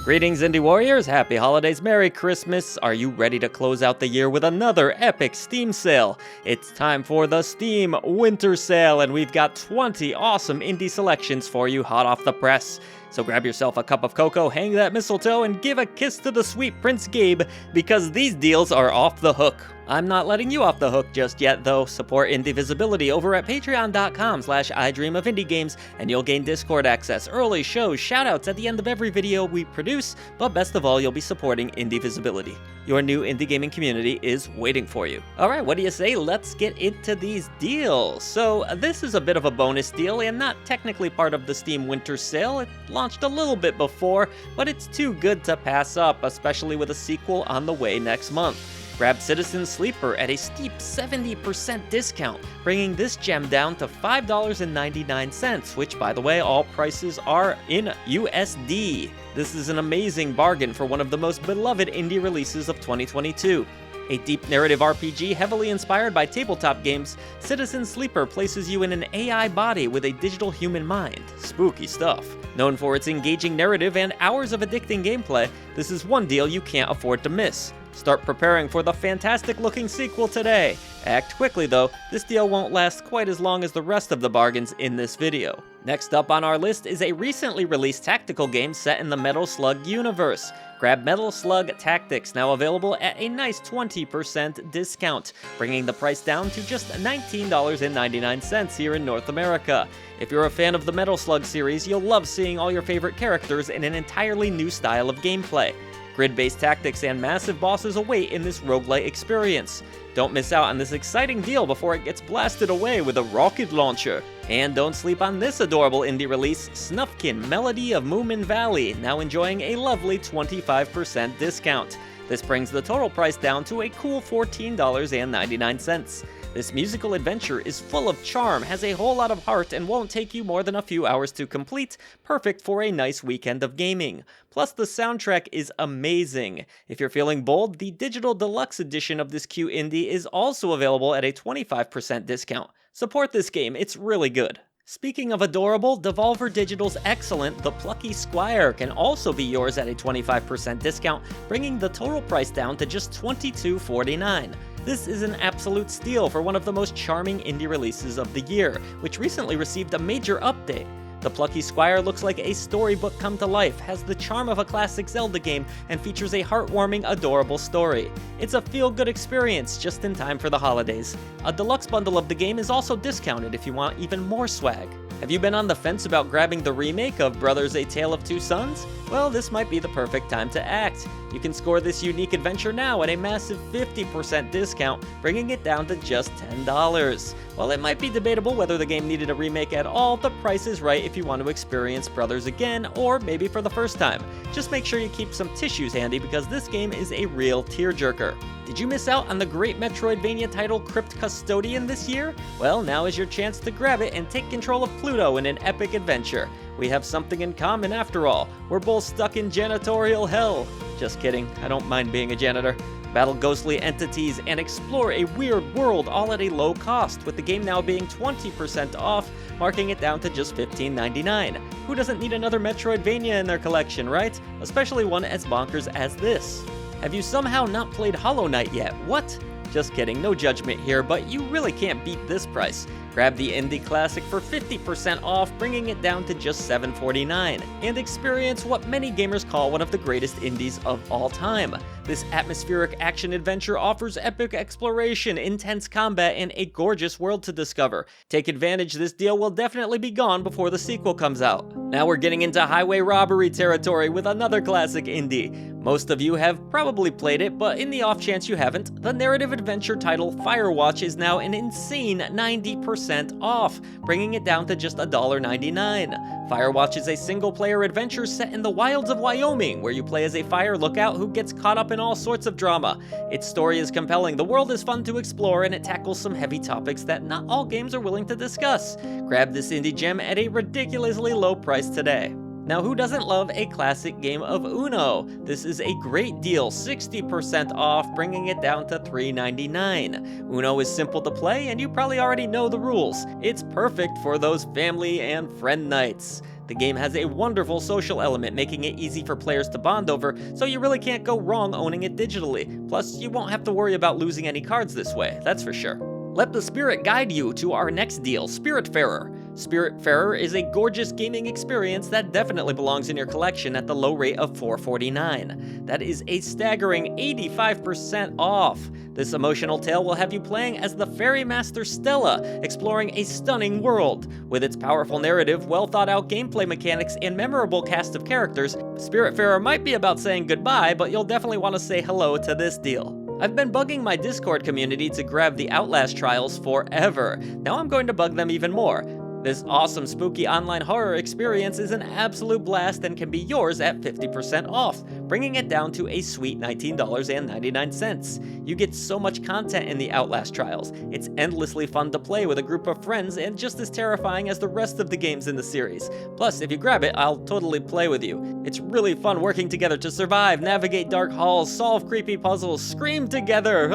Greetings, Indie Warriors! Happy Holidays, Merry Christmas! Are you ready to close out the year with another epic Steam sale? It's time for the Steam Winter Sale, and we've got 20 awesome indie selections for you hot off the press. So grab yourself a cup of cocoa, hang that mistletoe, and give a kiss to the sweet Prince Gabe, because these deals are off the hook. I'm not letting you off the hook just yet, though. Support Indie Visibility over at patreon.com/idreamofindiegames, and you'll gain Discord access, early shows, shoutouts at the end of every video we produce, but best of all, you'll be supporting Indie Visibility. Your new indie gaming community is waiting for you. Alright, what do you say? Let's get into these deals. So, this is a bit of a bonus deal, and not technically part of the Steam Winter Sale. It launched a little bit before, but it's too good to pass up, especially with a sequel on the way next month. Grab Citizen Sleeper at a steep 70% discount, bringing this gem down to $5.99, which, by the way, all prices are in USD. This is an amazing bargain for one of the most beloved indie releases of 2022. A deep narrative RPG heavily inspired by tabletop games, Citizen Sleeper places you in an AI body with a digital human mind. Spooky stuff. Known for its engaging narrative and hours of addicting gameplay, this is one deal you can't afford to miss. Start preparing for the fantastic-looking sequel today. Act quickly though, this deal won't last quite as long as the rest of the bargains in this video. Next up on our list is a recently released tactical game set in the Metal Slug universe. Grab Metal Slug Tactics, now available at a nice 20% discount, bringing the price down to just $19.99 here in North America. If you're a fan of the Metal Slug series, you'll love seeing all your favorite characters in an entirely new style of gameplay. Grid-based tactics and massive bosses await in this roguelite experience. Don't miss out on this exciting deal before it gets blasted away with a rocket launcher. And don't sleep on this adorable indie release, Snufkin Melody of Moominvalley, now enjoying a lovely 25% discount. This brings the total price down to a cool $14.99. This musical adventure is full of charm, has a whole lot of heart, and won't take you more than a few hours to complete, perfect for a nice weekend of gaming. Plus, the soundtrack is amazing. If you're feeling bold, the digital deluxe edition of this cute indie is also available at a 25% discount. Support this game, it's really good. Speaking of adorable, Devolver Digital's excellent The Plucky Squire can also be yours at a 25% discount, bringing the total price down to just $22.49. This is an absolute steal for one of the most charming indie releases of the year, which recently received a major update. The Plucky Squire looks like a storybook come to life, has the charm of a classic Zelda game, and features a heartwarming, adorable story. It's a feel-good experience just in time for the holidays. A deluxe bundle of the game is also discounted if you want even more swag. Have you been on the fence about grabbing the remake of Brothers: A Tale of Two Sons? Well, this might be the perfect time to act. You can score this unique adventure now at a massive 50% discount, bringing it down to just $10. While it might be debatable whether the game needed a remake at all, the price is right if you want to experience Brothers again, or maybe for the first time. Just make sure you keep some tissues handy because this game is a real tearjerker. Did you miss out on the great Metroidvania title Crypt Custodian this year? Well, now is your chance to grab it and take control of Pluto in an epic adventure. We have something in common after all. We're both stuck in janitorial hell. Just kidding, I don't mind being a janitor. Battle ghostly entities and explore a weird world all at a low cost, with the game now being 20% off, marking it down to just $15.99. Who doesn't need another Metroidvania in their collection, right? Especially one as bonkers as this. Have you somehow not played Hollow Knight yet? What? Just kidding, no judgment here, but you really can't beat this price. Grab the indie classic for 50% off, bringing it down to just $7.49, and experience what many gamers call one of the greatest indies of all time. This atmospheric action-adventure offers epic exploration, intense combat, and a gorgeous world to discover. Take advantage, this deal will definitely be gone before the sequel comes out. Now we're getting into highway robbery territory with another classic indie. Most of you have probably played it, but in the off chance you haven't, the narrative adventure title Firewatch is now an insane 90% off, bringing it down to just $1.99. Firewatch is a single-player adventure set in the wilds of Wyoming, where you play as a fire lookout who gets caught up in all sorts of drama. Its story is compelling, the world is fun to explore, and it tackles some heavy topics that not all games are willing to discuss. Grab this indie gem at a ridiculously low price today. Now, who doesn't love a classic game of Uno? This is a great deal, 60% off, bringing it down to $3.99. Uno is simple to play, and you probably already know the rules. It's perfect for those family and friend nights. The game has a wonderful social element, making it easy for players to bond over, so you really can't go wrong owning it digitally. Plus, you won't have to worry about losing any cards this way, that's for sure. Let the spirit guide you to our next deal, Spiritfarer. Spiritfarer is a gorgeous gaming experience that definitely belongs in your collection at the low rate of $4.49. That is a staggering 85% off. This emotional tale will have you playing as the fairy master Stella, exploring a stunning world. With its powerful narrative, well-thought-out gameplay mechanics, and memorable cast of characters, Spiritfarer might be about saying goodbye, but you'll definitely want to say hello to this deal. I've been bugging my Discord community to grab the Outlast Trials forever. Now I'm going to bug them even more. This awesome spooky online horror experience is an absolute blast and can be yours at 50% off, bringing it down to a sweet $19.99. You get so much content in the Outlast Trials. It's endlessly fun to play with a group of friends and just as terrifying as the rest of the games in the series. Plus, if you grab it, I'll totally play with you. It's really fun working together to survive, navigate dark halls, solve creepy puzzles, scream together.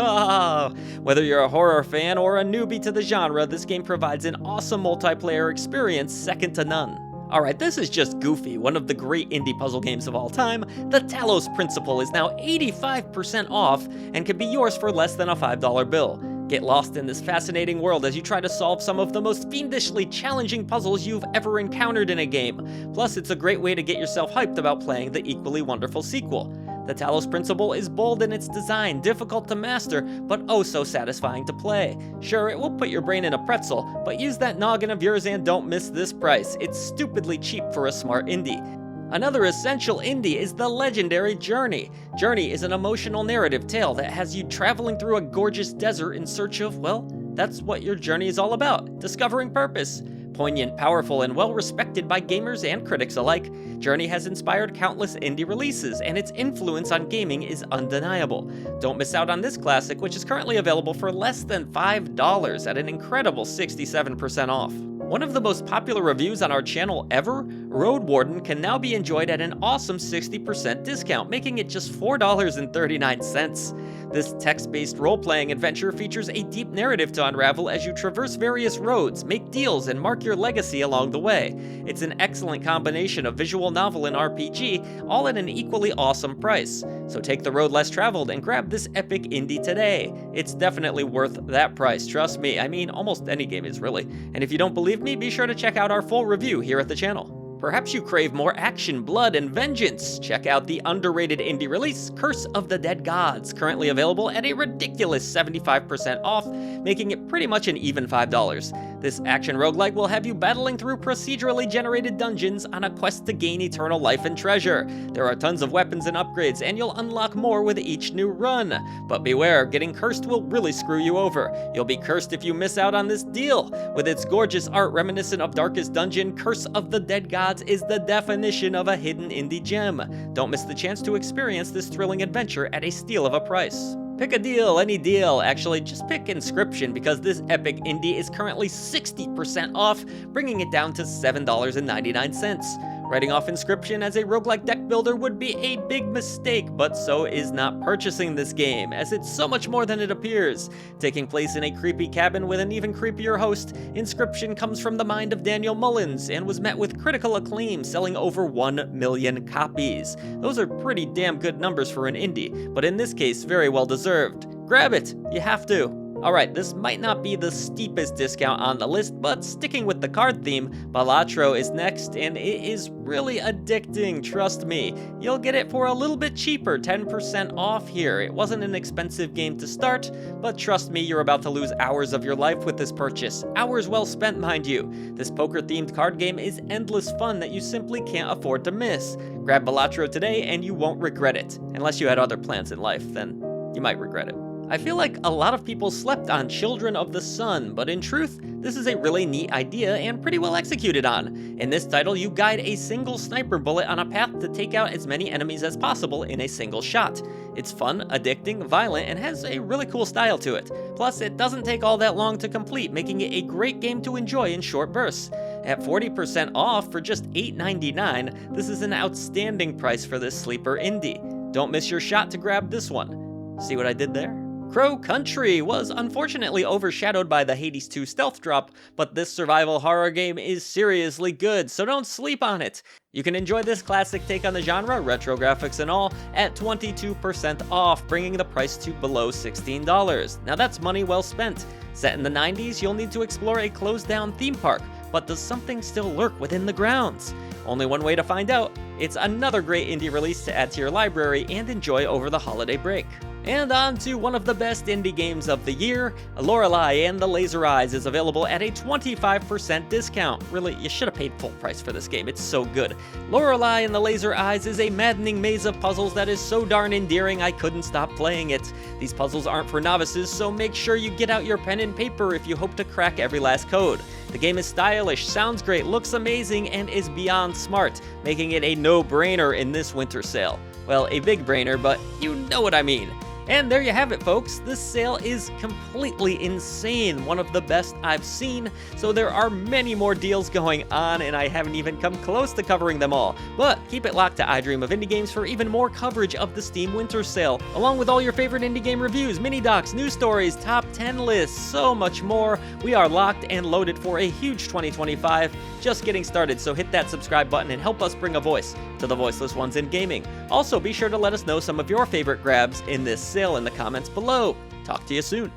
Whether you're a horror fan or a newbie to the genre, this game provides an awesome multiplayer experience second to none. Alright, this is just goofy. One of the great indie puzzle games of all time, the Talos Principle is now 85% off and can be yours for less than a $5 bill. Get lost in this fascinating world as you try to solve some of the most fiendishly challenging puzzles you've ever encountered in a game. Plus, it's a great way to get yourself hyped about playing the equally wonderful sequel. The Talos Principle is bold in its design, difficult to master, but oh so satisfying to play. Sure, it will put your brain in a pretzel, but use that noggin of yours and don't miss this price. It's stupidly cheap for a smart indie. Another essential indie is the legendary Journey. Journey is an emotional narrative tale that has you traveling through a gorgeous desert in search of, well, that's what your journey is all about, discovering purpose. Poignant, powerful, and well-respected by gamers and critics alike, Journey has inspired countless indie releases, and its influence on gaming is undeniable. Don't miss out on this classic, which is currently available for less than $5 at an incredible 67% off. One of the most popular reviews on our channel ever, Roadwarden, can now be enjoyed at an awesome 60% discount, making it just $4.39. This text-based role-playing adventure features a deep narrative to unravel as you traverse various roads, make deals, and mark your legacy along the way. It's an excellent combination of visual novel and RPG, all at an equally awesome price. So take the road less traveled and grab this epic indie today. It's definitely worth that price, trust me. I mean, almost any game is really. And if you don't believe me, be sure to check out our full review here at the channel. Perhaps you crave more action, blood, and vengeance. Check out the underrated indie release, Curse of the Dead Gods, currently available at a ridiculous 75% off, making it pretty much an even $5. This action roguelike will have you battling through procedurally generated dungeons on a quest to gain eternal life and treasure. There are tons of weapons and upgrades, and you'll unlock more with each new run. But beware, getting cursed will really screw you over. You'll be cursed if you miss out on this deal. With its gorgeous art reminiscent of Darkest Dungeon, Curse of the Dead Gods is the definition of a hidden indie gem. Don't miss the chance to experience this thrilling adventure at a steal of a price. Pick a deal, any deal. Actually, just pick Inscryption because this epic indie is currently 60% off, bringing it down to $7.99. Writing off Inscryption as a roguelike deck builder would be a big mistake, but so is not purchasing this game, as it's so much more than it appears. Taking place in a creepy cabin with an even creepier host, Inscryption comes from the mind of Daniel Mullins and was met with critical acclaim, selling over 1 million copies. Those are pretty damn good numbers for an indie, but in this case, very well deserved. Grab it, you have to. Alright, this might not be the steepest discount on the list, but sticking with the card theme, Balatro is next, and it is really addicting, trust me. You'll get it for a little bit cheaper, 10% off here. It wasn't an expensive game to start, but trust me, you're about to lose hours of your life with this purchase. Hours well spent, mind you. This poker-themed card game is endless fun that you simply can't afford to miss. Grab Balatro today and you won't regret it. Unless you had other plans in life, then you might regret it. I feel like a lot of people slept on Children of the Sun, but in truth, this is a really neat idea and pretty well executed on. In this title, you guide a single sniper bullet on a path to take out as many enemies as possible in a single shot. It's fun, addicting, violent, and has a really cool style to it. Plus, it doesn't take all that long to complete, making it a great game to enjoy in short bursts. At 40% off for just $8.99, this is an outstanding price for this sleeper indie. Don't miss your shot to grab this one. See what I did there? Crow Country was unfortunately overshadowed by the Hades 2 stealth drop, but this survival horror game is seriously good, so don't sleep on it. You can enjoy this classic take on the genre, retro graphics and all, at 22% off, bringing the price to below $16. Now that's money well spent. Set in the 90s, you'll need to explore a closed-down theme park, but does something still lurk within the grounds? Only one way to find out. It's another great indie release to add to your library and enjoy over the holiday break. And on to one of the best indie games of the year, Lorelei and the Laser Eyes is available at a 25% discount. Really, you should have paid full price for this game, it's so good. Lorelei and the Laser Eyes is a maddening maze of puzzles that is so darn endearing I couldn't stop playing it. These puzzles aren't for novices, so make sure you get out your pen and paper if you hope to crack every last code. The game is stylish, sounds great, looks amazing, and is beyond smart, making it a no-brainer in this winter sale. Well, a big brainer, but you know what I mean. And there you have it, folks. This sale is completely insane, one of the best I've seen, so there are many more deals going on, and I haven't even come close to covering them all. But keep it locked to I Dream of Indie Games for even more coverage of the Steam Winter Sale, along with all your favorite indie game reviews, mini-docs, news stories, top 10 lists, so much more. We are locked and loaded for a huge 2025, just getting started, so hit that subscribe button and help us bring a voice to the voiceless ones in gaming. Also, be sure to let us know some of your favorite grabs in this sale in the comments below. Talk to you soon.